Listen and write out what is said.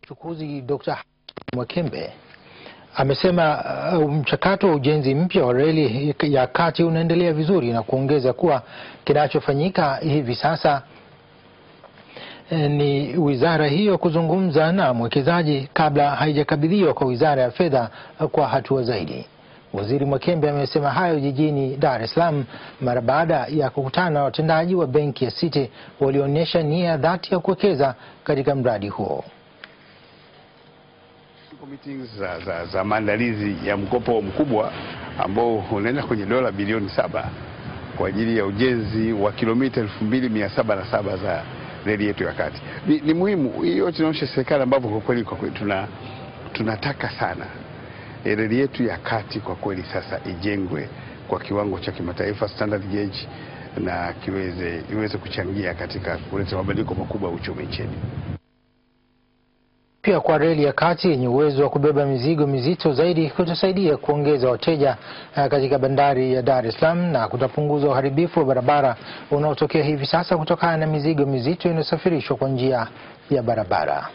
Uchukuzi Dr. Mwakembe amesema mchakato wa ujenzi mpya wa reli ya kati unaendelea vizuri na kuongeza kuwa kinachofanyika hivi sasa ni wizara hiyo kuzungumza na mwekezaji kabla haijakabidhiwa kwa Wizara ya Fedha kwa hatua zaidi. Waziri Mwakembe amesema hayo jijini Dar es Salaam mara baada ya kukutana na watendaji wa benki ya City walioonyesha nia dhati ya kuwekeza katika mradi huo. Meetings za maandalizi ya mkopo mkubwa ambao unaenda kwenye dola bilioni 7 kwa ajili ya ujenzi wa kilomita 2707 za reli yetu ya kati. Ni muhimu hiyo, tunaonyesha serikali ambavyo kwa kweli tunataka sana reli yetu ya kati kwa kweli sasa ijengwe kwa kiwango cha kimataifa standard gauge, na iweze kuchangia katika kuleta mabadiliko makubwa ya uchumi nchini. Pia kwa reli ya kati yenye uwezo wa kubeba mizigo mizito zaidi kutasaidia kuongeza wateja katika bandari ya Dar es Salaam na kutapunguza uharibifu wa barabara unaotokea hivi sasa kutokana na mizigo mizito inayosafirishwa kwa njia ya barabara.